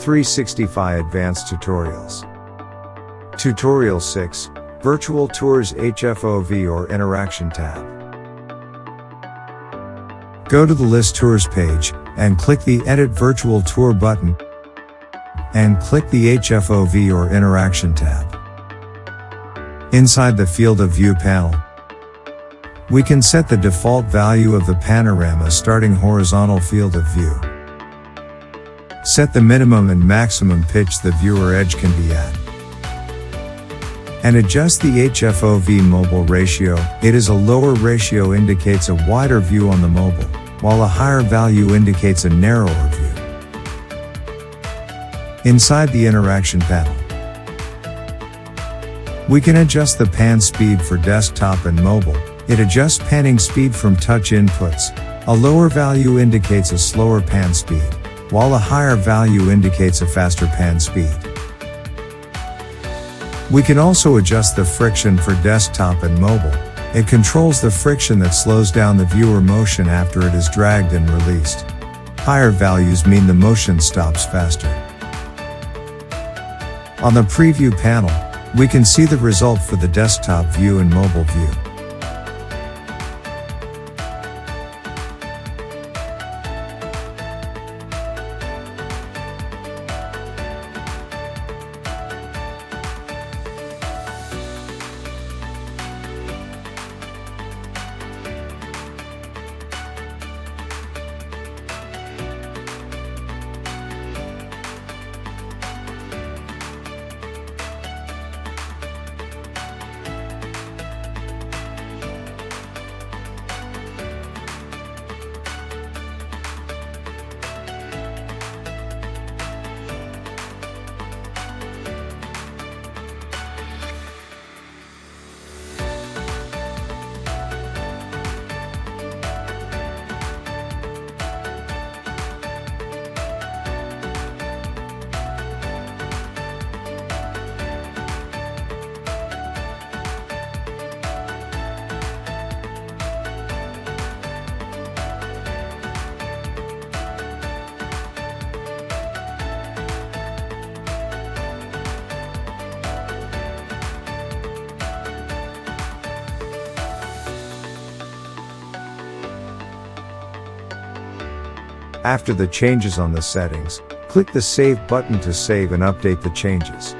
365 Advanced Tutorials. Tutorial 6, Virtual Tours HFOV or Interaction tab. Go to the List Tours page, and click the Edit Virtual Tour button, and click the HFOV or Interaction tab. Inside the Field of View panel, we can set the default value of the panorama starting horizontal field of view. Set the minimum and maximum pitch the viewer edge can be at. And adjust the HFOV mobile ratio. It is a lower ratio indicates a wider view on the mobile, while a higher value indicates a narrower view. Inside the interaction panel, we can adjust the pan speed for desktop and mobile. It adjusts panning speed from touch inputs. A lower value indicates a slower pan speed, while a higher value indicates a faster pan speed. We can also adjust the friction for desktop and mobile. It controls the friction that slows down the viewer motion after it is dragged and released. Higher values mean the motion stops faster. On the preview panel, we can see the result for the desktop view and mobile view. After the changes on the settings, click the Save button to save and update the changes.